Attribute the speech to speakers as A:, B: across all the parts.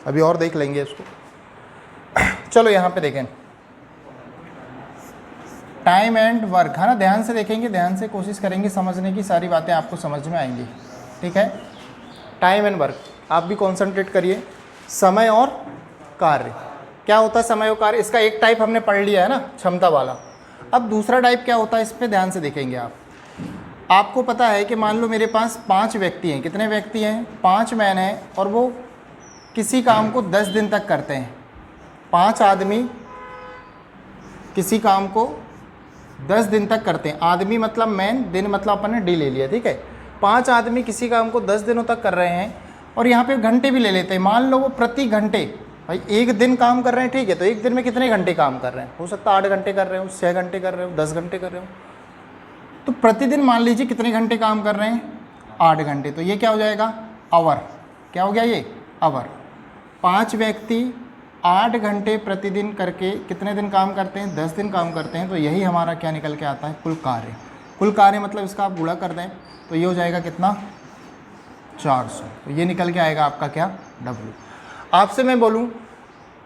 A: अभी और देख लेंगे इसको। चलो यहाँ पे देखें, टाइम एंड वर्क, है ना, ध्यान से देखेंगे, ध्यान से कोशिश करेंगे समझने की, सारी बातें आपको समझ में आएंगी, ठीक है। टाइम एंड वर्क, आप भी कॉन्सेंट्रेट करिए। समय और कार्य, क्या होता है समय और कार्य, इसका एक टाइप हमने पढ़ लिया है ना, क्षमता वाला। अब दूसरा टाइप क्या होता है, इस पर ध्यान से देखेंगे आप। आपको पता है कि मान लो मेरे पास 5 व्यक्ति हैं, कितने व्यक्ति हैं, 5 मैन हैं, और वो किसी काम को 10 दिन तक करते हैं। 5 आदमी किसी काम को 10 दिन तक करते हैं। आदमी मतलब मैन, दिन मतलब अपन ने डी ले लिया, ठीक है। 5 आदमी किसी काम को 10 दिनों तक कर रहे हैं, और यहाँ पे घंटे भी ले लेते हैं। मान लो वो प्रति घंटे, भाई एक दिन काम कर रहे हैं, ठीक है, तो एक दिन में कितने घंटे काम कर रहे हैं, हो सकता है 8 घंटे कर रहे हो, 6 घंटे कर रहे हो, 10 घंटे कर रहे हो, तो प्रतिदिन मान लीजिए कितने घंटे काम कर रहे हैं, 8 घंटे। तो ये क्या हो जाएगा, आवर, क्या हो गया ये, आवर। 5 व्यक्ति 8 घंटे प्रतिदिन करके कितने दिन काम करते हैं, 10 दिन काम करते हैं। तो यही हमारा क्या निकल के आता है, कुल कार्य। कुल कार्य मतलब इसका आप गुणा कर दें तो ये हो जाएगा कितना, 400। तो ये निकल के आएगा आपका क्या, W। आपसे मैं बोलूं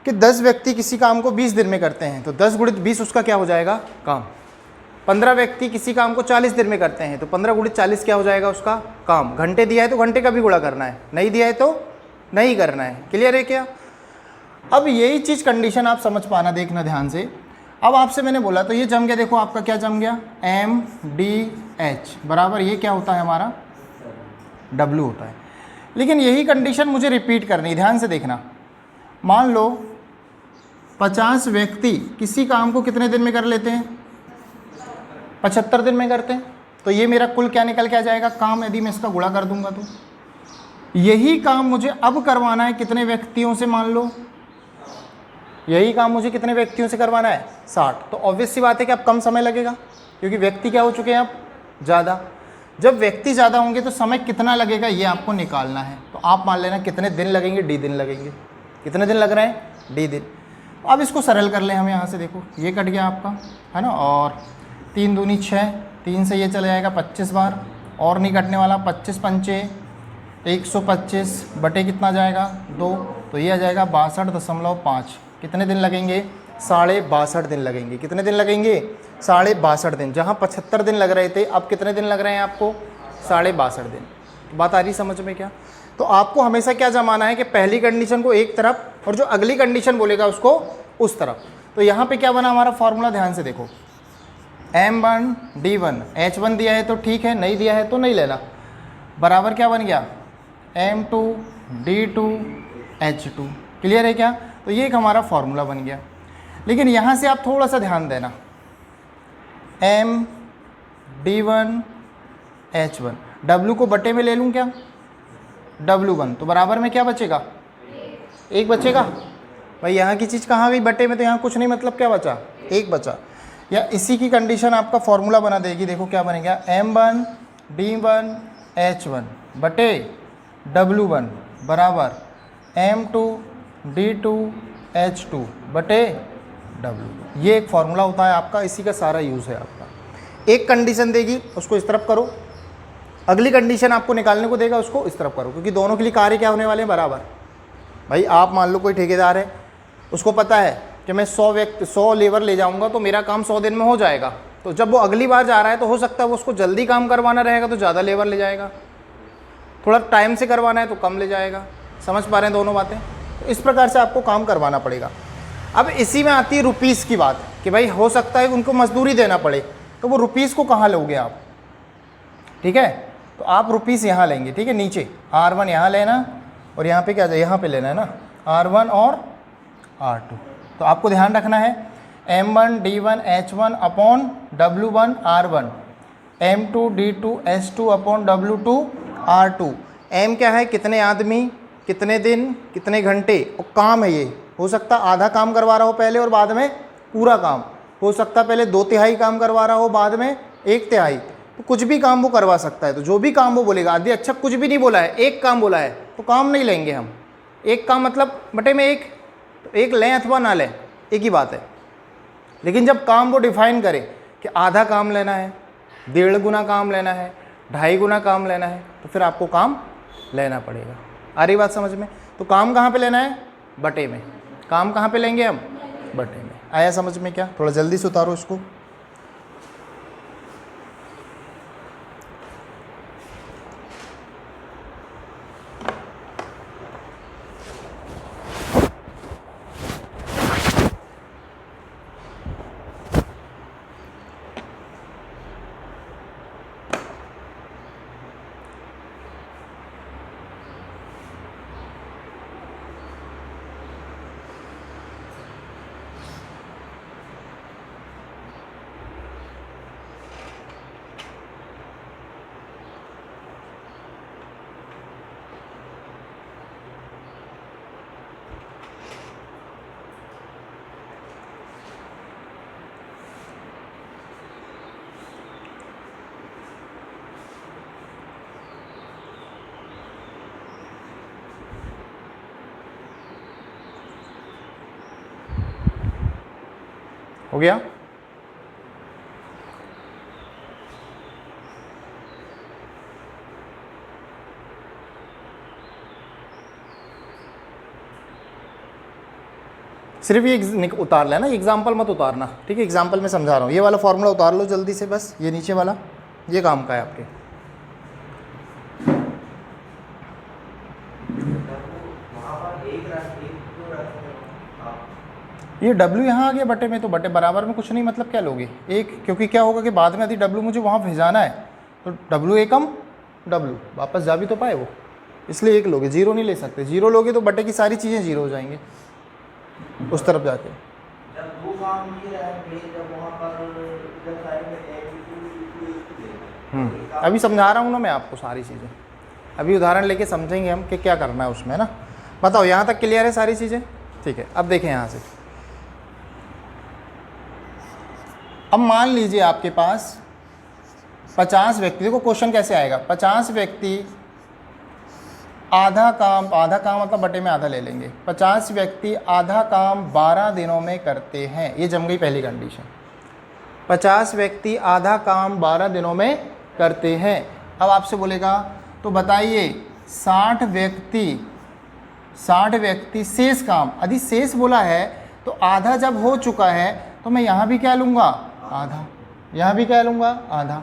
A: कि 10 व्यक्ति किसी काम को 20 दिन में करते हैं, तो 10 गुणित 20 उसका क्या हो जाएगा, काम। 15 व्यक्ति किसी काम को 40 दिन में करते हैं, तो 15 गुणित 40 क्या हो जाएगा उसका, काम। घंटे दिया है तो घंटे का भी गुणा करना है, नहीं दिया है तो नहीं करना है। क्लियर है क्या। अब यही चीज़ कंडीशन आप समझ पाना, देखना ध्यान से। अब आपसे मैंने बोला तो ये जम गया, देखो आपका क्या जम गया, MDH बराबर ये क्या होता है हमारा, W होता है। लेकिन यही कंडीशन मुझे रिपीट करनी, ध्यान से देखना। मान लो 50 व्यक्ति किसी काम को कितने दिन में कर लेते हैं, 75 दिन में करते हैं। तो ये मेरा कुल क्या निकल के आ जाएगा, काम। यदि मैं इसका गुणा कर दूंगा तो यही काम मुझे अब करवाना है कितने व्यक्तियों से, मान लो यही काम मुझे कितने व्यक्तियों से करवाना है, 60। तो ऑब्वियस सी बात है कि अब कम समय लगेगा, क्योंकि व्यक्ति क्या हो चुके हैं अब, ज़्यादा। जब व्यक्ति ज़्यादा होंगे तो समय कितना लगेगा ये आपको निकालना है। तो आप मान लेना कितने दिन लगेंगे, D दिन लगेंगे। कितने दिन लग रहे हैं, D दिन। अब इसको सरल कर लें हम यहाँ से, देखो ये कट गया आपका, है ना, और 3 दूनी 6, 3 से ये चला जाएगा 25 बार, और नहीं कटने वाला, 25 पंचे 125 बटे कितना जाएगा, 2। तो ये आ जाएगा 62.5। कितने दिन लगेंगे, 62.5 दिन लगेंगे। कितने दिन लगेंगे, 62.5 दिन। जहाँ 75 दिन लग रहे थे, अब कितने दिन लग रहे हैं आपको, 62.5 दिन। बात आ रही समझ में क्या। तो आपको हमेशा क्या जमाना है कि पहली कंडीशन को एक तरफ और जो अगली कंडीशन बोलेगा उसको उस तरफ। तो यहाँ पे क्या बना हमारा फॉर्मूला, ध्यान से देखो, M1 D1 H1 दिया है तो ठीक है, नहीं दिया है तो नहीं लेना, बराबर क्या बन गया, M2 D2 H2। क्लियर है क्या। तो ये एक हमारा फॉर्मूला बन गया। लेकिन यहाँ से आप थोड़ा सा ध्यान देना, M D1 H1, W को बटे में ले लूँ क्या, W1, तो बराबर में क्या बचेगा, 1 बचेगा। भाई यहाँ की चीज़ कहाँ गई, बटे में, तो यहाँ कुछ नहीं, मतलब क्या बचा, 1 बचा। या इसी की कंडीशन आपका फॉर्मूला बना देगी, देखो क्या बनेगा, M1 D1 H1 बटे W1 बराबर M2 D2 H2 बटे W। ये एक फॉर्मूला होता है आपका, इसी का सारा यूज़ है आपका। एक कंडीशन देगी उसको इस तरफ करो, अगली कंडीशन आपको निकालने को देगा उसको इस तरफ करो, क्योंकि दोनों के लिए कार्य क्या होने वाले हैं, बराबर। भाई आप मान लो कोई ठेकेदार है, उसको पता है कि मैं 100 लेबर ले जाऊंगा तो मेरा काम 100 दिन में हो जाएगा। तो जब वो अगली बार जा रहा है तो हो सकता है वो उसको जल्दी काम करवाना रहेगा तो ज़्यादा लेबर ले जाएगा, थोड़ा टाइम से करवाना है तो कम ले जाएगा। समझ पा रहे हैं दोनों बातें। तो इस प्रकार से आपको काम करवाना पड़ेगा। अब इसी में आती है रुपीज़ की बात कि भाई हो सकता है उनको मजदूरी देना पड़े, तो वो रुपीज़ को कहाँ लोगे आप, ठीक है। तो आप रुपीज़ यहाँ लेंगे, ठीक है, नीचे R1 यहाँ लेना और यहाँ पे क्या जाए, यहाँ पे लेना है ना, R1 और R2। तो आपको ध्यान रखना है M1 D1 H1 upon W1 R1, M2 D2 H2 upon W2 R2। M क्या है, कितने आदमी, कितने दिन, कितने घंटे, और काम है ये। हो सकता आधा काम करवा रहा हो पहले और बाद में पूरा काम, हो सकता पहले 2/3 काम करवा रहा हो बाद में 1/3, तो कुछ भी काम वो करवा सकता है। तो जो भी काम वो बोलेगा, आदि अच्छा कुछ भी नहीं बोला है, एक काम बोला है तो काम नहीं लेंगे हम। एक काम मतलब बटे में एक, तो एक लें अथवा ना लें एक ही बात है। लेकिन जब काम वो डिफाइन करे कि आधा काम लेना है, 1.5 गुना काम लेना है, 2.5 गुना काम लेना है, तो फिर आपको काम लेना पड़ेगा। आ रही बात समझ में। तो काम कहाँ पे लेना है, बटे में, काम कहाँ पे लेंगे हम, बटे में। आया समझ में क्या? थोड़ा जल्दी से उतारो इसको। हो गया? सिर्फ ये उतार लेना, एग्जाम्पल मत उतारना, ठीक है? एग्जाम्पल में समझा रहा हूँ। ये वाला फॉर्मूला उतार लो जल्दी से, बस ये नीचे वाला, ये काम का है आपके। ये W यहाँ आ गया बटे में, तो बटे बराबर में कुछ नहीं, मतलब क्या लोगे, एक, क्योंकि क्या होगा कि बाद में यदि W मुझे वहाँ भेजाना है तो W एकम W वापस जा भी तो पाए वो, इसलिए एक लोगे, जीरो नहीं ले सकते। जीरो लोगे तो बटे की सारी चीज़ें जीरो हो जाएंगे उस तरफ जाके। अभी समझा रहा हूँ ना मैं आपको सारी चीज़ें, अभी उदाहरण लेके समझेंगे हम कि क्या करना है उसमें ना। बताओ यहाँ तक क्लियर है सारी चीज़ें? ठीक है, अब देखें यहाँ से। अब मान लीजिए आपके पास 50 व्यक्ति, देखो क्वेश्चन कैसे आएगा, 50 व्यक्ति आधा काम मतलब बटे में आधा ले लेंगे, 50 व्यक्ति आधा काम 12 दिनों में करते हैं, ये जम गई पहली कंडीशन। 50 व्यक्ति आधा काम 12 दिनों में करते हैं। अब आपसे बोलेगा तो बताइए 60 व्यक्ति शेष काम, यदि शेष बोला है तो आधा जब हो चुका है तो मैं यहाँ भी क्या लूँगा, आधा, यहाँ भी क्या लूँगा, आधा।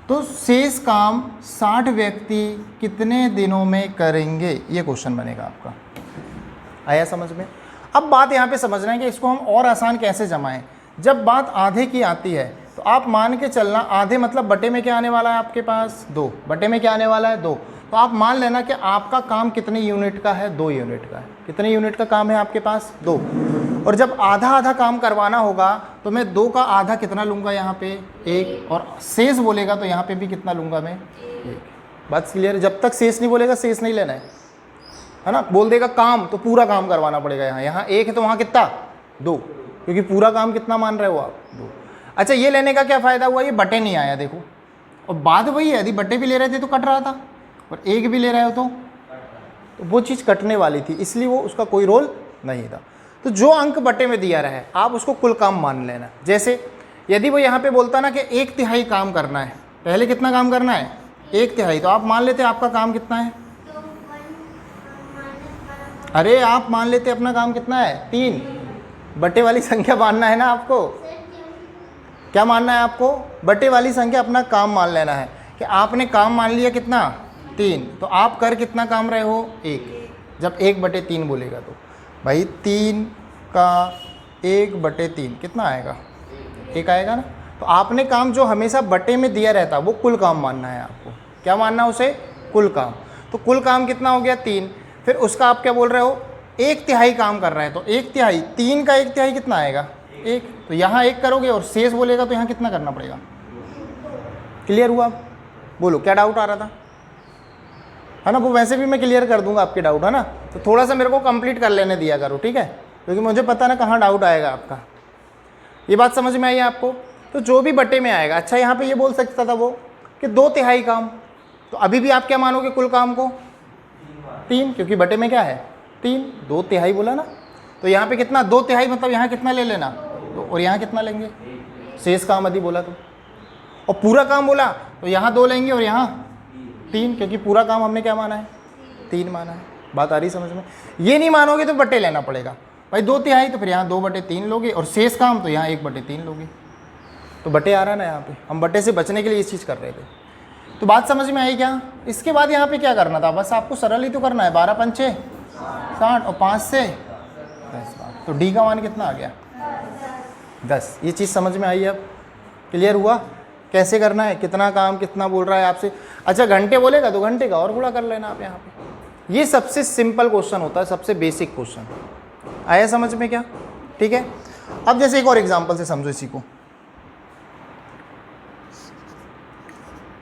A: तो शेष काम 60 व्यक्ति कितने दिनों में करेंगे, ये क्वेश्चन बनेगा आपका। आया समझ में? अब बात यहाँ पे समझना है कि इसको हम और आसान कैसे जमाएं। जब बात आधे की आती है तो आप मान के चलना, आधे मतलब बटे में क्या आने वाला है आपके पास, 2, बटे में क्या आने वाला है, 2। तो आप मान लेना कि आपका काम कितने यूनिट का है, 2 यूनिट का है। कितने यूनिट का काम है आपके पास, 2। और जब आधा आधा काम करवाना होगा तो मैं 2 का आधा कितना लूँगा यहाँ पे, 1, और शेष बोलेगा तो यहाँ पे भी कितना लूँगा मैं, 1। बात क्लियर है? जब तक शेष नहीं बोलेगा शेष नहीं लेना है ना। बोल देगा काम तो पूरा काम करवाना पड़ेगा। यहाँ 1 है तो वहाँ कितना, 2, क्योंकि पूरा काम कितना मान रहे हो आप, 2। अच्छा, ये लेने का क्या फ़ायदा हुआ, ये बटे नहीं आया देखो। और बात वही है, यदि बटे भी ले रहे थे तो कट रहा था, और 1 भी ले रहे हो तो वो चीज़ कटने वाली थी, इसलिए वो उसका कोई रोल नहीं था। तो जो अंक बटे में दिया रहे आप उसको कुल काम मान लेना। जैसे यदि वो यहाँ पे बोलता ना कि 1/3 काम करना है, पहले कितना काम करना है, 1/3, तो आप मान लेते आपका काम कितना है, अरे आप मान लेते अपना काम कितना है, 3। बटे वाली संख्या मानना है ना आपको, क्या मानना है आपको, बटे वाली संख्या अपना काम मान लेना है। कि आपने काम मान लिया कितना, 3, तो आप कर कितना काम रहे हो, 1। जब 1/3 बोलेगा तो भाई 3 का 1/3 कितना आएगा, 1 आएगा ना। तो आपने काम जो हमेशा बटे में दिया रहता वो कुल काम मानना है आपको। क्या मानना है उसे, कुल काम। तो कुल काम कितना हो गया, 3। फिर उसका आप क्या बोल रहे हो, 1/3 काम कर रहा है, तो 1/3, 3 का 1/3 कितना आएगा, 1। तो यहाँ 1 करोगे और शेष बोलेगा तो यहाँ कितना करना पड़ेगा। क्लियर हुआ? बोलो क्या डाउट आ रहा था, है ना। वो वैसे भी मैं क्लियर कर दूंगा आपके डाउट, है ना। तो थोड़ा सा मेरे को कंप्लीट कर लेने दिया करो, ठीक है, क्योंकि मुझे पता ना कहाँ डाउट आएगा आपका। ये बात समझ में आई आपको? तो जो भी बटे में आएगा, अच्छा यहाँ पे ये बोल सकता था वो कि 2/3 काम, तो अभी भी आप क्या मानोगे कुल काम को, 3, क्योंकि बटे में क्या है, 3, 2/3 बोला ना। तो यहाँ पे कितना, 2/3 मतलब यहाँ कितना ले लेना, तो और यहाँ कितना लेंगे, शेष काम यदि बोला तो। और पूरा काम बोला तो यहाँ 2 लेंगे और यहाँ 3, क्योंकि पूरा काम हमने क्या माना है, 3 माना है। बात आ रही समझ में? ये नहीं मानोगे तो बटे लेना पड़ेगा भाई, 2/3 तो फिर यहाँ 2/3 लोगे, और शेष काम तो यहाँ 1/3 लोगे। तो बटे आ रहा है ना, यहाँ पे हम बटे से बचने के लिए ये चीज़ कर रहे थे। तो बात समझ में आई क्या? इसके बाद यहाँ पे क्या करना था, बस आपको सरल ही तो करना है। 12 पंचे 60 और 5 से 10 बार, तो डी का मान कितना आ गया 10। ये चीज़ समझ में आई? अब क्लियर हुआ कैसे करना है, कितना काम कितना बोल रहा है आपसे। अच्छा घंटे बोलेगा तो घंटे का और गुणा कर लेना आप यहाँ पे। ये सबसे सिंपल क्वेश्चन होता है, सबसे बेसिक क्वेश्चन। आया समझ में क्या? ठीक है। अब जैसे एक और एग्जांपल से समझो इसी को।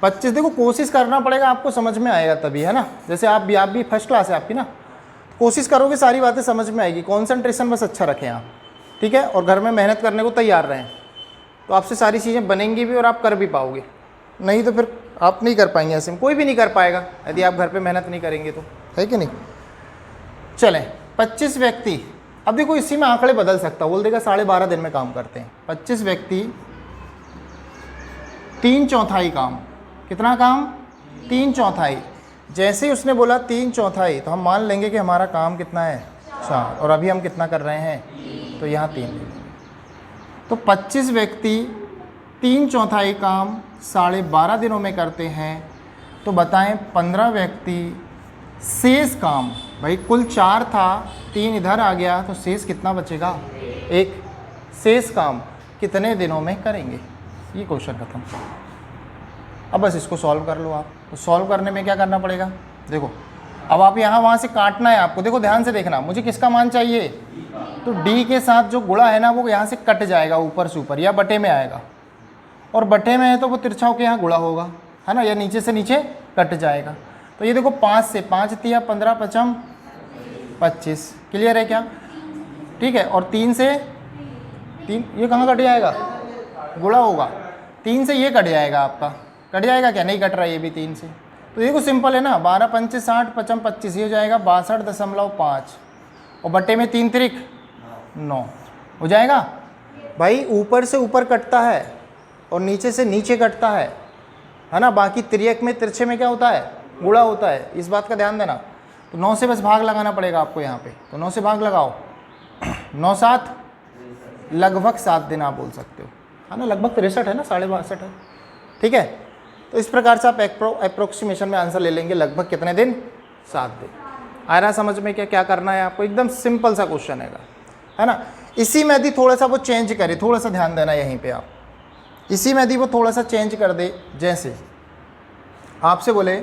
A: 25, देखो कोशिश करना पड़ेगा, आपको समझ में आएगा तभी, है ना। जैसे आप भी फर्स्ट क्लास है आपकी ना, कोशिश करोगे सारी बातें समझ में आएगी। कॉन्सेंट्रेशन बस अच्छा रखें आप, ठीक है, और घर में मेहनत करने को तैयार रहें, तो आपसे सारी चीज़ें बनेंगी भी और आप कर भी पाओगे। नहीं तो फिर आप नहीं कर पाएंगे, ऐसे में कोई भी नहीं कर पाएगा यदि आप घर पे मेहनत नहीं करेंगे तो, है कि नहीं। चलें 25 व्यक्ति, अब देखो इसी में आंकड़े बदल सकता, बोल देगा 12.5 दिन में काम करते हैं। 25 व्यक्ति 3/4 काम, कितना काम 3/4। जैसे ही उसने बोला 3/4 तो हम मान लेंगे कि हमारा काम कितना है 4, और अभी हम कितना कर रहे हैं, तो यहाँ 3। तो 25 व्यक्ति 3/4 काम 12.5 दिनों में करते हैं, तो बताएं 15 व्यक्ति शेष काम, भाई कुल 4 था, 3 इधर आ गया, तो शेष कितना बचेगा 1। शेष काम कितने दिनों में करेंगे? ये क्वेश्चन खत्म। अब बस इसको सॉल्व कर लो आप। तो सॉल्व करने में क्या करना पड़ेगा, देखो अब आप यहाँ वहाँ से काटना है आपको। देखो ध्यान से देखना, मुझे किसका मान चाहिए, तो डी के साथ जो गुणा है ना वो यहाँ से कट जाएगा ऊपर से ऊपर, या बटे में आएगा, और बटे में है तो वो तिरछा होकर यहाँ गुणा होगा, है ना, या नीचे से नीचे कट जाएगा। तो ये देखो 5 से 5 तिया 15 5 25, क्लियर है क्या? ठीक है। और 3 से 3, ये कहाँ कट जाएगा, गुणा होगा, 3 से ये कट जाएगा आपका, कट जाएगा क्या? नहीं कट रहा है ये भी 3 से। तो देखो सिंपल है ना, 12 पंचे 60 5 25, ये हो जाएगा 62.5, और बटे में 3 त्रिक 9 हो जाएगा। भाई ऊपर से ऊपर कटता है और नीचे से नीचे कटता है ना। बाकी तिर्यक में तिरछे में क्या होता है, गुणा होता है, इस बात का ध्यान देना। तो 9 से बस भाग लगाना पड़ेगा आपको यहाँ पे, तो 9 से भाग लगाओ। 9 7 लगभग 7 दिन आप बोल सकते हो, है ना, लगभग 63 है ना, 62.5 है, ठीक है। तो इस प्रकार से आप अप्रोक्सीमेशन में आंसर ले लेंगे, लगभग कितने दिन, 7 दिन। आ रहा समझ में क्या क्या करना है आपको? एकदम सिंपल सा क्वेश्चन है ना। इसी में यदि थोड़ा सा वो चेंज करे, थोड़ा सा ध्यान देना यहीं पे आप, इसी में यदि वो थोड़ा सा चेंज कर दे, जैसे आपसे बोले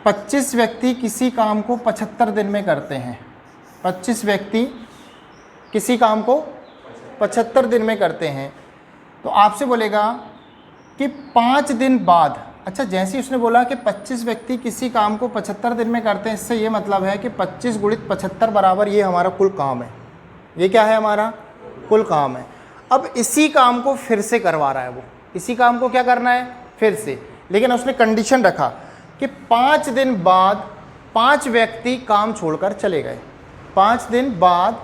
A: 25 व्यक्ति किसी काम को 75 दिन में करते हैं। 25 व्यक्ति किसी काम को 75 दिन में करते हैं, तो आपसे बोलेगा कि 5 दिन बाद, अच्छा जैसे ही उसने बोला कि 25 व्यक्ति किसी काम को 75 दिन में करते हैं, इससे ये मतलब है कि 25 गुणित 75 बराबर ये हमारा कुल काम है। ये क्या है, हमारा कुल काम है। अब इसी काम को फिर से करवा रहा है वो, इसी काम को क्या करना है, फिर से, लेकिन उसने कंडीशन रखा कि 5 दिन बाद 5 व्यक्ति काम छोड़कर चले गए। 5 दिन बाद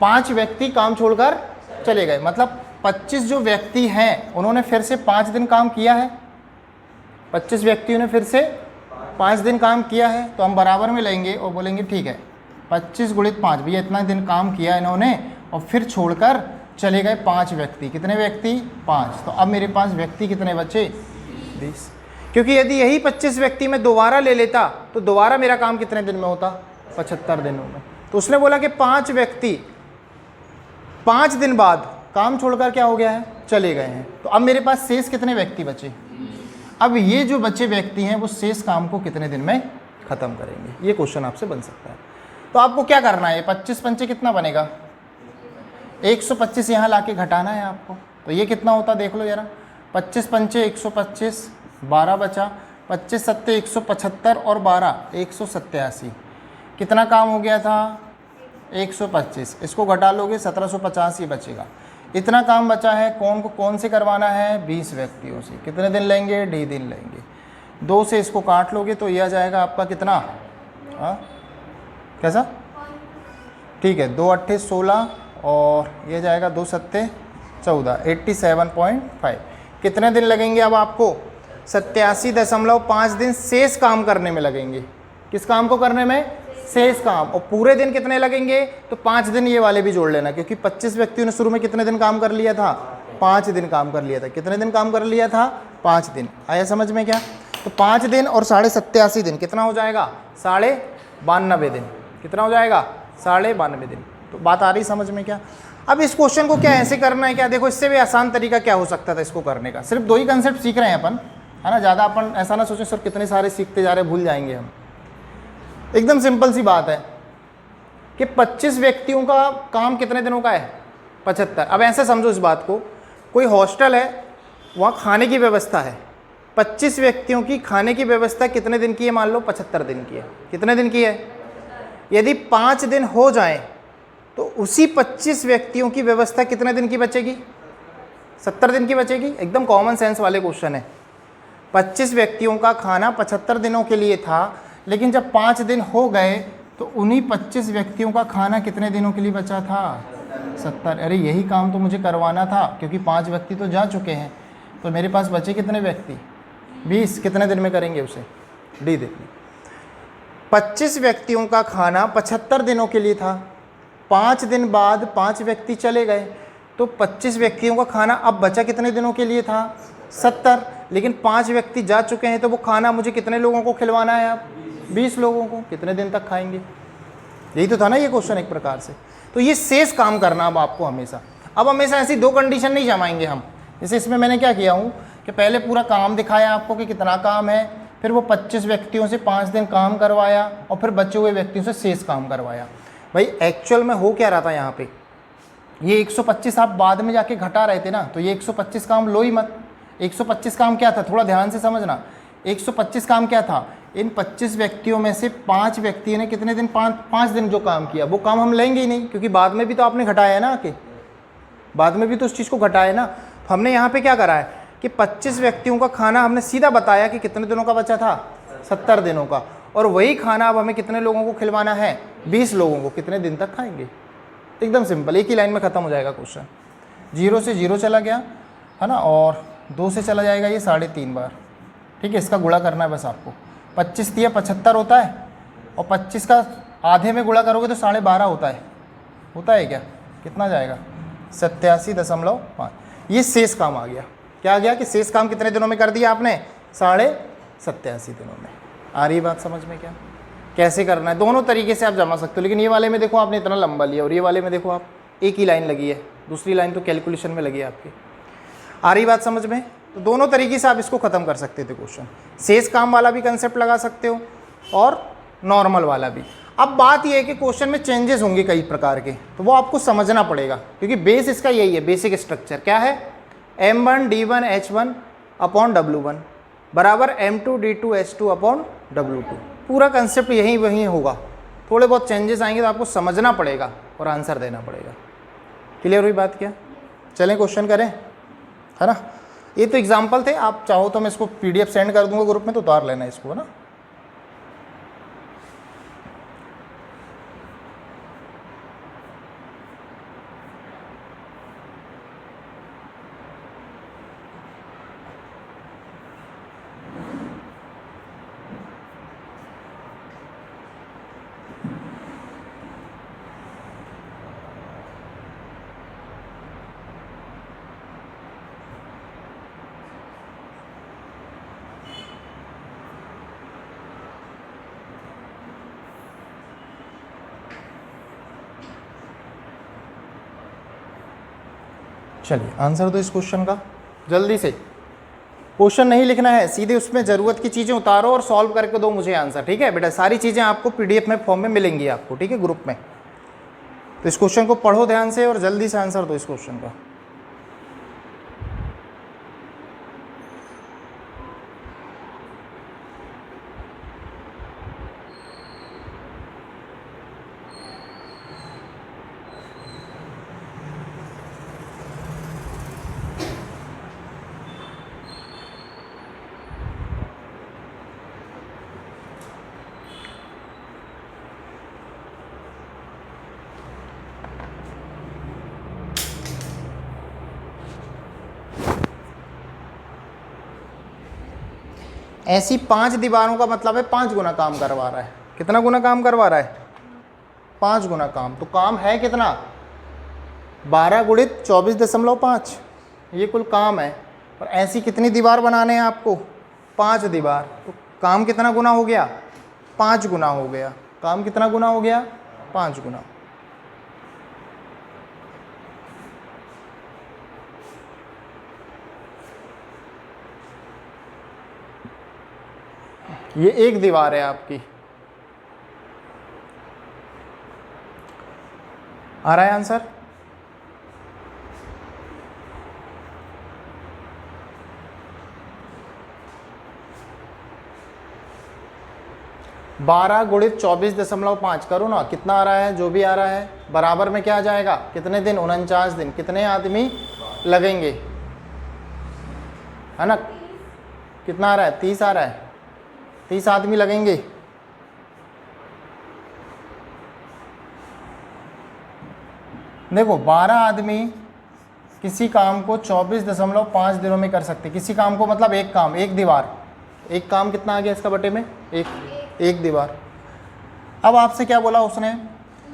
A: 5 व्यक्ति काम छोड़कर चले गए, मतलब 25 जो व्यक्ति हैं उन्होंने फिर से 5 दिन काम किया है। 25 व्यक्तियों ने फिर से 5 दिन काम किया है, तो हम बराबर में लेंगे और बोलेंगे ठीक है 25 गुणित 5, भैया इतना दिन काम किया इन्होंने और फिर छोड़कर चले गए 5 व्यक्ति। कितने व्यक्ति, 5। तो अब मेरे पास व्यक्ति कितने बचे, 20। क्योंकि यदि यही 25 व्यक्ति मैं दोबारा ले लेता तो दोबारा मेरा काम कितने दिन में होता, 75 दिनों में। तो उसने बोला कि 5 व्यक्ति 5 दिन बाद काम छोड़कर क्या हो गया है, चले गए हैं। तो अब मेरे पास शेष कितने व्यक्ति बचे। अब ये जो बचे व्यक्ति हैं वो शेष काम को कितने दिन में ख़त्म करेंगे, ये क्वेश्चन आपसे बन सकता है। तो आपको क्या करना है, 25 पंचे कितना बनेगा, 125 यहाँ ला के घटाना है आपको। तो ये कितना होता देख लो ज़रा, 25 पंचे 125, 12 बचा, 25 सत्ते 175 और 12 187। कितना काम हो गया था, 125। इसको घटा लोगे 1750 ही बचेगा। इतना काम बचा है, कौन से करवाना है, 20 व्यक्तियों से। कितने दिन लेंगे, डी दिन लेंगे। 2 से इसको काट लोगे तो यह आ जाएगा आपका कितना, कैसा, ठीक है, 2 8 16 और ये जाएगा 2 7 14, 87.5। कितने दिन लगेंगे अब आपको, 87.5 दिन शेष काम करने में लगेंगे। किस काम को करने में? शेष काम। और पूरे दिन कितने लगेंगे? तो 5 दिन ये वाले भी जोड़ लेना, क्योंकि 25 व्यक्तियों ने शुरू में कितने दिन काम कर लिया था? 5 दिन काम कर लिया था। कितने दिन काम कर लिया था? 5 दिन। आया समझ में क्या? तो 5 दिन और 87.5 दिन कितना हो जाएगा? 92.5 दिन। कितना हो जाएगा? 92.5 दिन। तो बात आ रही समझ में क्या? अब इस क्वेश्चन को क्या ऐसे करना है क्या? देखो, इससे भी आसान तरीका क्या हो सकता था इसको करने का? सिर्फ 2 ही कंसेप्ट सीख रहे हैं अपन, है ना। ज़्यादा अपन ऐसा ना सोचें सर कितने सारे सीखते जा रहे हैं, भूल जाएंगे हम। एकदम सिंपल सी बात है कि 25 व्यक्तियों का काम कितने दिनों का है? 75। अब ऐसे समझो इस बात को, कोई हॉस्टल है, वहाँ खाने की व्यवस्था है, 25 व्यक्तियों की खाने की व्यवस्था कितने दिन की है? मान लो 75 दिन की है। कितने दिन की है? यदि 5 दिन हो जाएं तो उसी 25 व्यक्तियों की व्यवस्था कितने दिन की बचेगी? 70 दिन की बचेगी। एकदम कॉमन सेंस वाले क्वेश्चन है। 25 व्यक्तियों का खाना 75 दिनों के लिए था, लेकिन जब 5 दिन हो गए तो उन्हीं 25 व्यक्तियों का खाना कितने दिनों के लिए बचा था? 70। अरे यही काम तो मुझे करवाना था, क्योंकि 5 व्यक्ति तो जा चुके हैं, तो मेरे पास बचे कितने व्यक्ति? 20। कितने दिन में करेंगे उसे? डी देखिए, 25 व्यक्तियों का खाना 75 दिनों के लिए था। 5 दिन बाद 5 व्यक्ति चले गए, तो 25 व्यक्तियों का खाना अब बचा कितने दिनों के लिए था? 70। लेकिन 5 व्यक्ति जा चुके हैं, तो वो खाना मुझे कितने लोगों को खिलवाना है? अब 20 लोगों को। कितने दिन तक खाएंगे? यही तो था ना ये क्वेश्चन एक प्रकार से। तो ये शेष काम करना अब आपको हमेशा। अब हमेशा ऐसी 2 कंडीशन नहीं जमाएंगे हम। जैसे इसमें मैंने क्या किया हूँ कि पहले पूरा काम दिखाया आपको कि कितना काम है, फिर वो 25 व्यक्तियों से 5 दिन काम करवाया, और फिर बचे हुए व्यक्तियों से शेष काम करवाया। भाई एक्चुअल में हो क्या रहा था यहाँ पे? ये 125 आप बाद में जाके घटा रहे थे ना, तो ये 125 काम लो ही मत। 125 काम क्या था? थोड़ा ध्यान से समझना। 125 काम क्या था? इन 25 व्यक्तियों में से 5 व्यक्ति ने कितने दिन? 5 दिन जो काम किया, वो काम हम लेंगे ही नहीं, क्योंकि बाद में भी तो आपने घटाया है ना आके, बाद में भी तो उस चीज़ को घटाया है ना। तो हमने यहाँ पे क्या करा है कि 25 व्यक्तियों का खाना हमने सीधा बताया कि कितने दिनों का बचा था? 70 दिनों का। और वही खाना अब हमें कितने लोगों को खिलवाना है? 20 लोगों को। कितने दिन तक खाएंगे? एकदम सिंपल, एक ही लाइन में ख़त्म हो जाएगा क्वेश्चन। 0 से 0 चला गया, है ना, और 2 से चला जाएगा ये 3.5 बार। ठीक है, इसका गुणा करना है बस आपको। 25 दिया 75 होता है, और 25 का आधे में गुणा करोगे तो 12.5 होता है। होता है क्या? कितना जाएगा? 87.5। ये शेष काम आ गया। क्या आ गया कि शेष काम कितने दिनों में कर दिया आपने? 87.5 दिनों में। आ रही बात समझ में क्या? कैसे करना है? दोनों तरीके से आप जमा सकते हो, लेकिन ये वाले में देखो आपने इतना लंबा लिया, और ये वाले में देखो आप एक ही लाइन लगी है, दूसरी लाइन तो कैलकुलेशन में लगी है आपकी। आ रही बात समझ में? तो दोनों तरीके से आप इसको ख़त्म कर सकते थे क्वेश्चन। शेष काम वाला भी कंसेप्ट लगा सकते हो और नॉर्मल वाला भी। अब बात यह है कि क्वेश्चन में चेंजेस होंगे कई प्रकार के, तो वो आपको समझना पड़ेगा, क्योंकि बेस इसका यही है। बेसिक स्ट्रक्चर क्या है? M1 D1 H1 upon W1 बराबर M2 D2 H2 upon W2। पूरा कंसेप्ट यही वही होगा। थोड़े बहुत चेंजेस आएंगे तो आपको समझना पड़ेगा और आंसर देना पड़ेगा। क्लियर हुई बात क्या? चलें क्वेश्चन करें, है ना। ये तो एग्जाम्पल थे, आप चाहो तो मैं इसको PDF सेंड कर दूंगा ग्रुप में, तो उतार लेना इसको, है ना। चलिए आंसर दो इस क्वेश्चन का जल्दी से। क्वेश्चन नहीं लिखना है, सीधे उसमें ज़रूरत की चीज़ें उतारो और सॉल्व करके दो मुझे आंसर। ठीक है बेटा, सारी चीज़ें आपको PDF में फॉर्म में मिलेंगी आपको, ठीक है, ग्रुप में। तो इस क्वेश्चन को पढ़ो ध्यान से और जल्दी से आंसर दो इस क्वेश्चन का। ऐसी 5 दीवारों का मतलब है 5 गुना काम करवा रहा है। कितना गुना काम करवा रहा है? 5 गुना काम। तो काम है कितना? 12 गुणित 24.5, ये कुल काम है। और ऐसी कितनी दीवार बनाने हैं आपको? 5 दीवार। तो काम कितना गुना हो गया? 5 गुना हो गया। काम कितना गुना हो गया? 5 गुना। ये एक दीवार है आपकी। आ रहा है आंसर? बारह गुणित 24.5 करो ना, कितना आ रहा है? जो भी आ रहा है बराबर में क्या आ जाएगा? कितने दिन? 49 दिन। कितने आदमी लगेंगे? है ना? कितना आ रहा है? 30 आ रहा है। 30 आदमी लगेंगे। देखो 12 आदमी किसी काम को 24.5 दिनों में कर सकते। किसी काम को मतलब एक काम, एक दीवार। एक काम कितना आ गया इसका बटे में? एक दीवार। अब आपसे क्या बोला उसने?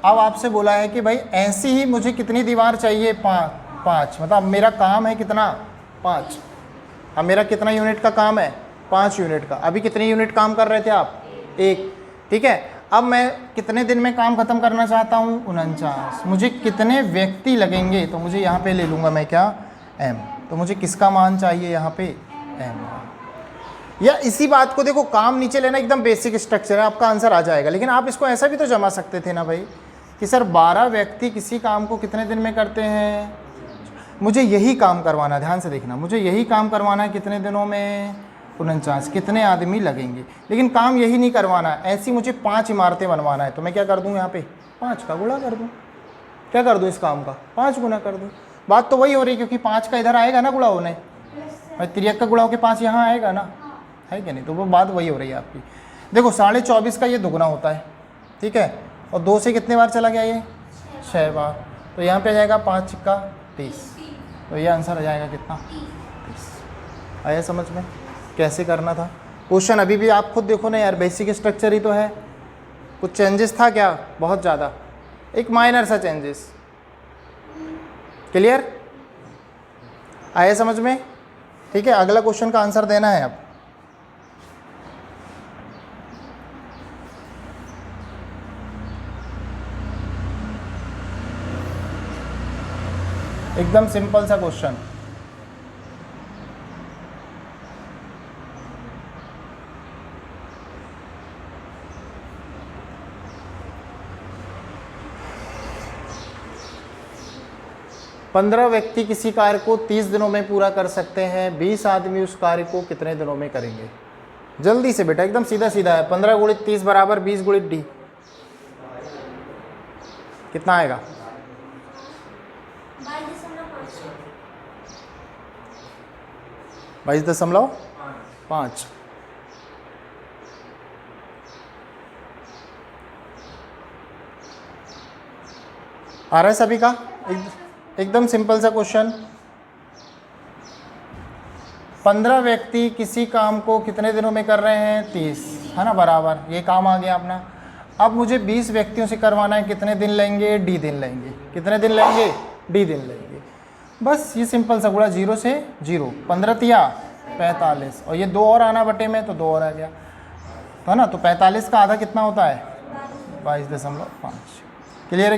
A: अब आपसे बोला है कि भाई ऐसी ही मुझे कितनी दीवार चाहिए? 5। मतलब मेरा काम है कितना? 5। अब मेरा कितना यूनिट का काम है? 5 यूनिट का। अभी कितने यूनिट काम कर रहे थे आप? 1। ठीक है। अब मैं कितने दिन में काम खत्म करना चाहता हूँ? 49। मुझे कितने व्यक्ति लगेंगे? तो मुझे यहाँ पे ले लूँगा मैं क्या? m। तो मुझे किसका मान चाहिए यहाँ पे? m। या इसी बात को देखो, काम नीचे लेना एकदम बेसिक स्ट्रक्चर है, आपका आंसर आ जाएगा। लेकिन आप इसको ऐसा भी तो जमा सकते थे ना भाई कि सर 12 व्यक्ति किसी काम को कितने दिन में करते हैं? मुझे यही काम करवाना है, ध्यान से देखना, मुझे यही काम करवाना है कितने दिनों में? 49। कितने आदमी लगेंगे? लेकिन काम यही नहीं करवाना है, ऐसी मुझे 5 इमारतें बनवाना है। तो मैं क्या कर दूँ यहाँ पे? 5 का गुणा कर दूँ। क्या कर दूँ इस काम का? 5 गुना कर दूँ। बात तो वही हो रही है, क्योंकि 5 का इधर आएगा ना गुणा होने, भाई 3 का गुणा होकर 5 यहाँ आएगा ना, है कि नहीं? तो वो बात वही हो रही है आपकी। देखो 24.5 का ये दुगना होता है, ठीक है। और 2 से कितने बार चला गया? ये 6 बार। तो यहाँ पे आ जाएगा 5 का 30। तो ये आंसर आ जाएगा कितना? 30। आया समझ में कैसे करना था? क्वेश्चन अभी भी आप खुद देखो ना यार, बेसिक स्ट्रक्चर ही तो है। कुछ चेंजेस था क्या? बहुत ज़्यादा, एक माइनर सा चेंजेस। क्लियर? आया समझ में? ठीक है। अगला क्वेश्चन का आंसर देना है अब। एकदम सिंपल सा क्वेश्चन। पंद्रह व्यक्ति किसी कार्य को 30 दिनों में पूरा कर सकते हैं। 20 आदमी उस कार्य को कितने दिनों में करेंगे? जल्दी से बेटा, एकदम सीधा सीधा है। 15 गुणित 30 बराबर 20 गुणित डी। कितना आएगा? 22.5। आ रहा है सभी का? एकदम सिंपल सा क्वेश्चन। 15 व्यक्ति किसी काम को कितने दिनों में कर रहे हैं? 30, है ना, बराबर। ये काम आ गया अपना। अब मुझे 20 व्यक्तियों से करवाना है, कितने दिन लेंगे? डी दिन लेंगे। कितने दिन लेंगे? डी दिन लेंगे। बस ये सिंपल सा गुणा 0 से 0। 15 तिया 45, और ये 2 और आना बटे में, तो 2 और आ गया, तो है ना। तो 45 का आधा कितना होता है? 22.5। क्लियर?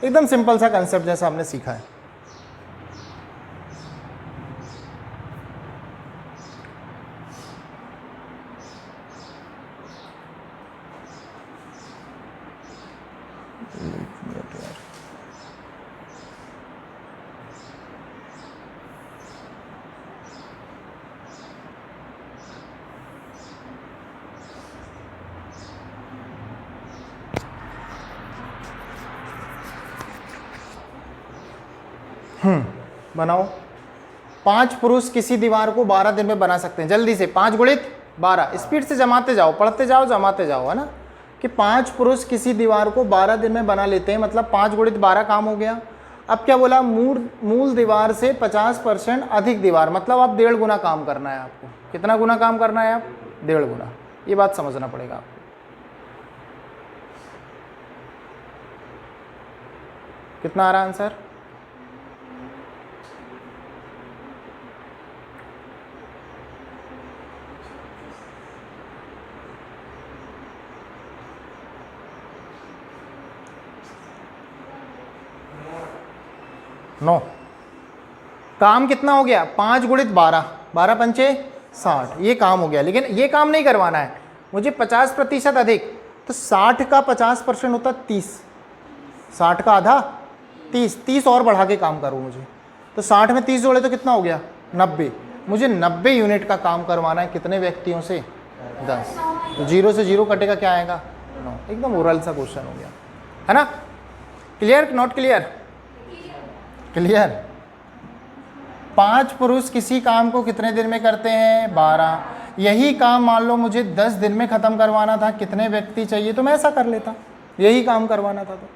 A: एकदम सिंपल सा कंसेप्ट जैसा हमने सीखा है। बनाओ। 5 पुरुष किसी दीवार को 12 दिन में बना सकते हैं। जल्दी से 5 गुणित 12, स्पीड से जमाते जाओ, पढ़ते जाओ, जमाते जाओ, है ना। कि 5 पुरुष किसी दीवार को 12 दिन में बना लेते हैं, मतलब 5 गुणित 12 काम हो गया। अब क्या बोला? मूल दीवार से 50% अधिक दीवार, मतलब आप 1.5 गुना काम करना है आपको। कितना गुना काम करना है आप? 1.5 गुना। ये बात समझना पड़ेगा आपको। कितना आ रहा आंसर? नो। काम कितना हो गया? 5 गुणित 12, 12 पंचे 60, ये काम हो गया। लेकिन ये काम नहीं करवाना है मुझे 50% अधिक, तो 60 का 50% होता 30, 60 का आधा 30, 30 और बढ़ा के काम करो मुझे, तो 60 में 30 जोड़े तो कितना हो गया? 90। मुझे 90 यूनिट का काम करवाना है, कितने व्यक्तियों से? 10। तो 0 से 0 कटेगा, क्या आएगा? 9। एकदम ओरल सा क्वेश्चन हो गया, है ना? Clear not clear? क्लियर। 5 पुरुष किसी काम को कितने दिन में करते हैं? 12। यही काम मान लो मुझे 10 दिन में ख़त्म करवाना था, कितने व्यक्ति चाहिए? तो मैं ऐसा कर लेता, यही काम करवाना था तो।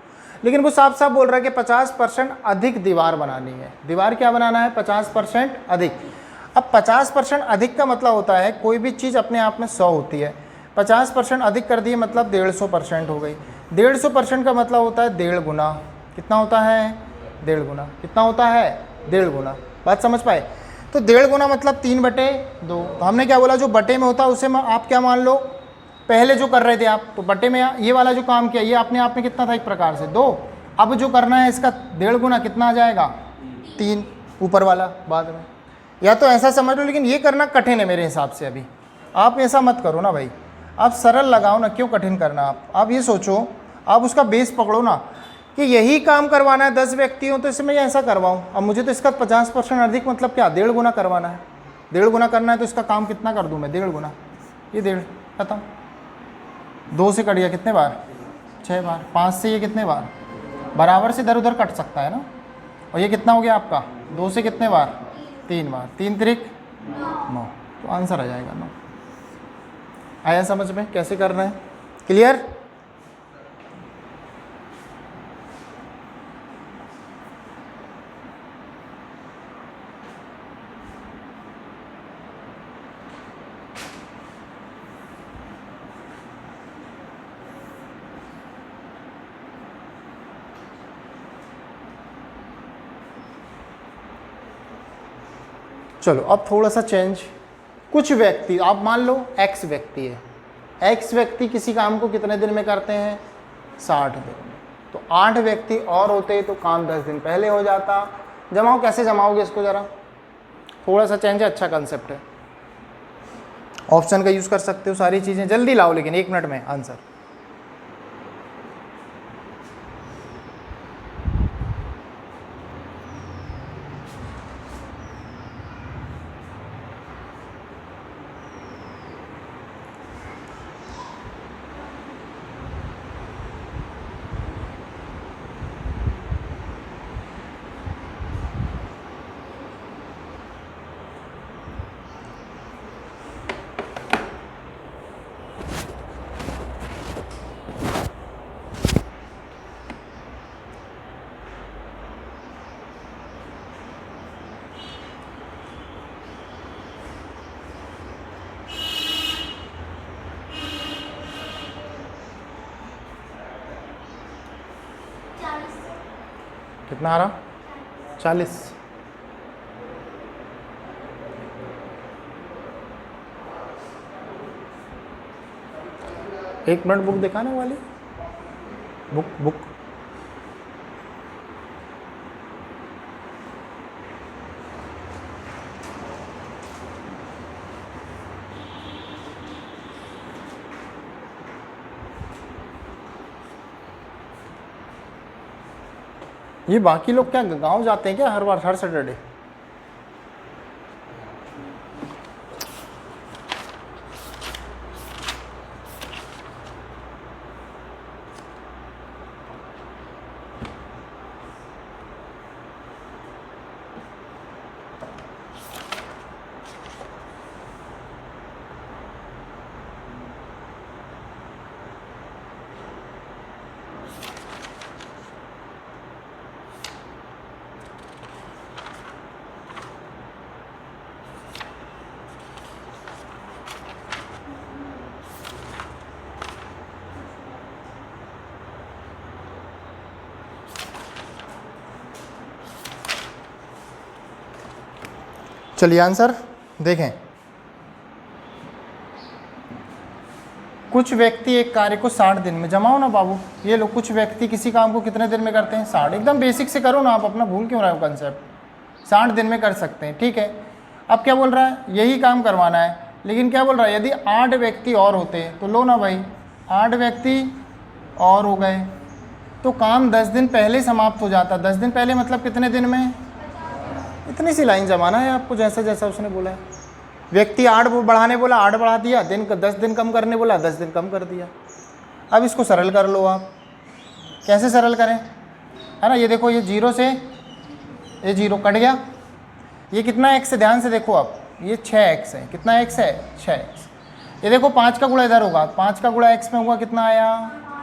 A: लेकिन वो साफ साफ बोल रहा है कि 50% अधिक दीवार बनानी है। दीवार क्या बनाना है? 50% अधिक। अब 50% अधिक का मतलब होता है कोई भी चीज़ अपने आप में 100 होती है, 50% अधिक कर दिए मतलब 150% हो गई। 150% का मतलब होता है 1.5 गुना। कितना होता है? 1.5 गुना। कितना होता है? 1.5 गुना। बात समझ पाए? तो 1.5 गुना मतलब 3/2। तो हमने क्या बोला, जो बटे में होता है उसे आप क्या मान लो, पहले जो कर रहे थे आप, तो बटे में ये वाला जो काम किया ये अपने आप में कितना था? एक प्रकार से 2। अब जो करना है इसका 1.5 गुना, कितना आ जाएगा? 3, ऊपर वाला बाद में। या तो ऐसा समझ लो, लेकिन ये करना कठिन है मेरे हिसाब से। अभी आप ऐसा मत करो ना भाई, आप सरल लगाओ ना, क्यों कठिन करना? आप ये सोचो, आप उसका बेस पकड़ो ना कि यही काम करवाना है 10 व्यक्ति हो तो इसमें ऐसा करवाऊँ। अब मुझे तो इसका 50% अधिक मतलब क्या? 1.5 गुना करवाना है। 1.5 गुना करना है तो इसका काम कितना कर दूँ मैं? 1.5 गुना। ये 1.5 खत्म। 2 से कट गया कितने बार? 6 बार। 5 से ये कितने बार? बराबर से इधर उधर कट सकता है ना। और ये कितना हो गया आपका? 2 से कितने बार? 3 बार। 3 त्रिक 9। तो आंसर आ जाएगा 9। आया समझ में कैसे करना है? क्लियर? चलो अब थोड़ा सा चेंज। कुछ व्यक्ति, आप मान लो x व्यक्ति है, x व्यक्ति किसी काम को कितने दिन में करते हैं? 60 दिन में। तो 8 व्यक्ति और होते तो काम 10 दिन पहले हो जाता। जमाओ, कैसे जमाओगे इसको ज़रा? थोड़ा सा चेंज है, अच्छा कंसेप्ट है। ऑप्शन का यूज़ कर सकते हो, सारी चीज़ें जल्दी लाओ, लेकिन 1 मिनट में आंसर। कितना आ रहा? 40। एक मिनट, बुक दिखाने वाली, बुक ये बाकी लोग क्या गांव जाते हैं क्या हर बार, हर सैटरडे? चलिए आंसर देखें। कुछ व्यक्ति एक कार्य को 60 दिन में, जमाओ ना बाबू, ये लोग कुछ व्यक्ति किसी काम को कितने दिन में करते हैं? 60। एकदम बेसिक से करो ना आप, अपना भूल क्यों रहे हो कंसेप्ट। 60 दिन में कर सकते हैं, ठीक है। अब क्या बोल रहा है? यही काम करवाना है, लेकिन क्या बोल रहा है? यदि 8 व्यक्ति और होते तो लो ना भाई, 8 व्यक्ति और हो गए तो काम 10 दिन पहले समाप्त हो जाता। 10 दिन पहले मतलब कितने दिन में? इतनी सी लाइन जमाना है आपको, जैसा जैसा उसने बोला है। व्यक्ति 8 बढ़ाने बोला, 8 बढ़ा दिया, 10 दिन कम करने बोला, 10 दिन कम कर दिया। अब इसको सरल कर लो आप। कैसे सरल करें? है ना, ये देखो, ये 0 से ये 0 कट गया। ये कितना x है? ध्यान से देखो आप, ये 6x है। कितना x है? 6x। ये देखो 5 का गुणा इधर होगा, 5 का गुणा x में होगा, कितना आया?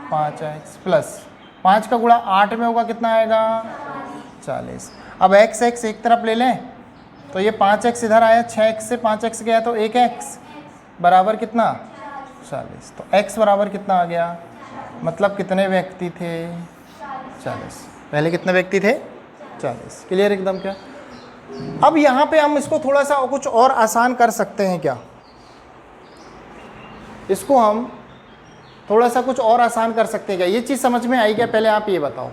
A: 5x प्लस 5 का गुणा 8 में होगा, कितना आएगा? 40। अब x एक तरफ ले लें तो ये 5x इधर आया, 6x से 5x गया तो 1x बराबर कितना? 40। तो x बराबर कितना आ गया? मतलब कितने व्यक्ति थे? 40। पहले कितने व्यक्ति थे? 40। क्लियर एकदम क्या? अब यहाँ पे हम इसको थोड़ा सा कुछ और आसान कर सकते हैं क्या? इसको हम थोड़ा सा कुछ और आसान कर सकते हैं क्या? ये चीज़ समझ में आई क्या? पहले आप ये बताओ,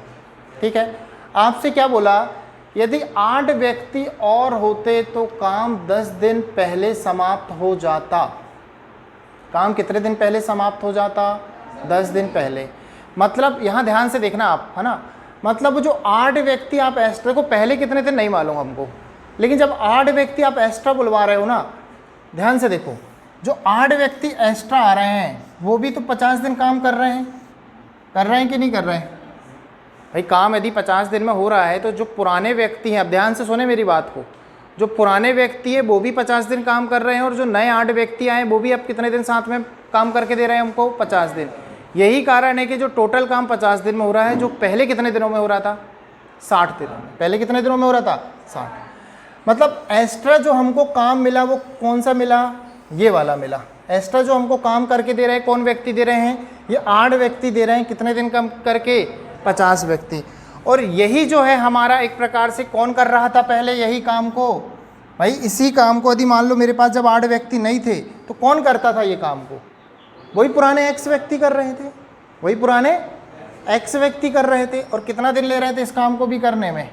A: ठीक है। आपसे क्या बोला? यदि 8 व्यक्ति और होते तो काम 10 दिन पहले समाप्त हो जाता। काम कितने दिन पहले समाप्त हो जाता? 10 दिन पहले। मतलब यहाँ ध्यान से देखना आप, है ना, मतलब जो 8 व्यक्ति आप एक्स्ट्रा को, पहले कितने थे नहीं मालूम हमको, लेकिन जब 8 व्यक्ति आप एक्स्ट्रा बुलवा रहे हो ना, ध्यान से देखो, जो 8 व्यक्ति एक्स्ट्रा आ रहे हैं वो भी तो 50 दिन काम कर रहे हैं कि नहीं कर रहे हैं? भाई काम यदि 50 दिन में हो रहा है तो जो पुराने व्यक्ति हैं, अब ध्यान से सुने मेरी बात को, जो पुराने व्यक्ति है वो भी 50 दिन काम कर रहे हैं, और जो नए 8 व्यक्ति आए वो भी अब कितने दिन साथ में काम करके दे रहे हैं हमको? 50 दिन। यही कारण है कि जो टोटल काम 50 दिन में हो रहा है, जो पहले कितने दिनों में हो रहा था? 60 दिनों में। पहले कितने दिनों में हो रहा था? 60। मतलब एक्स्ट्रा जो हमको काम मिला वो कौन सा मिला? ये वाला मिला। एक्स्ट्रा जो हमको काम करके दे रहे हैं, कौन व्यक्ति दे रहे हैं? ये 8 व्यक्ति दे रहे हैं। कितने दिन काम करके? 50 व्यक्ति। और यही जो है हमारा एक प्रकार से कौन कर रहा था पहले यही काम को? भाई इसी काम को यदि मान लो मेरे पास जब 8 व्यक्ति नहीं थे तो कौन करता था ये काम को? वही पुराने x व्यक्ति कर रहे थे, वही पुराने x व्यक्ति कर रहे थे। और कितना दिन ले रहे थे इस काम को भी करने में?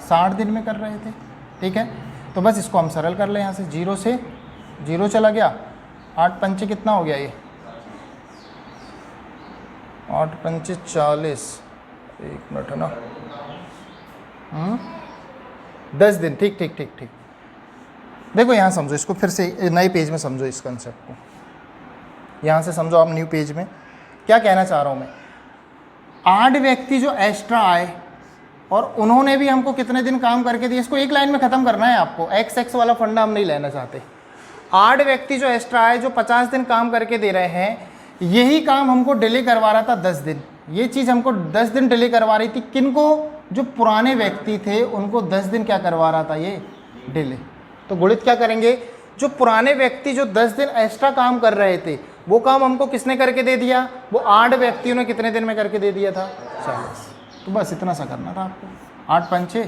A: 60 दिन में कर रहे थे, ठीक है। तो बस इसको हम सरल कर लें। यहाँ से 0 से 0 चला गया, 8 पंचे कितना हो गया? ये 8 पंचे 40। एक मिनट है ना, 10 दिन। ठीक ठीक ठीक ठीक। देखो यहाँ समझो इसको, फिर से नए पेज में समझो इस कंसेप्ट को। यहाँ से समझो आप न्यू पेज में क्या कहना चाह रहा हूँ मैं। 8 व्यक्ति जो एक्स्ट्रा आए और उन्होंने भी हमको कितने दिन काम करके दिए, इसको एक लाइन में ख़त्म करना है आपको। x वाला फंडा हम नहीं लेना चाहते। 8 व्यक्ति जो एक्स्ट्रा आए, जो 50 दिन काम करके दे रहे हैं, यही काम हमको डिले करवा रहा था 10 दिन। ये चीज़ हमको 10 दिन डिले करवा रही थी। किनको? जो पुराने व्यक्ति थे उनको 10 दिन क्या करवा रहा था? ये डिले। तो गुणित क्या करेंगे? जो पुराने व्यक्ति जो 10 दिन एक्स्ट्रा काम कर रहे थे वो काम हमको किसने करके दे दिया? वो 8 व्यक्तियों ने कितने दिन में करके दे दिया था? 40। तो बस इतना सा करना था आपको। 8 पंचे,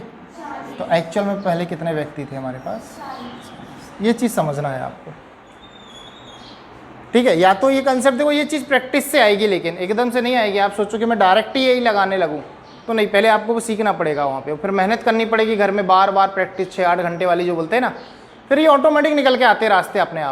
A: तो एक्चुअल में पहले कितने व्यक्ति थे हमारे पास? ये चीज़ समझना है आपको, ठीक है। या तो ये कंसेप्ट देखो, ये चीज़ प्रैक्टिस से आएगी, लेकिन एकदम से नहीं आएगी। आप सोचो कि मैं डायरेक्ट ही यही लगाने लगूँ तो नहीं, पहले आपको वो सीखना पड़ेगा वहाँ पे, फिर मेहनत करनी पड़ेगी घर में, बार बार प्रैक्टिस 6-8 घंटे वाली जो बोलते हैं ना, फिर ये ऑटोमेटिक निकल के आते रास्ते अपने आप।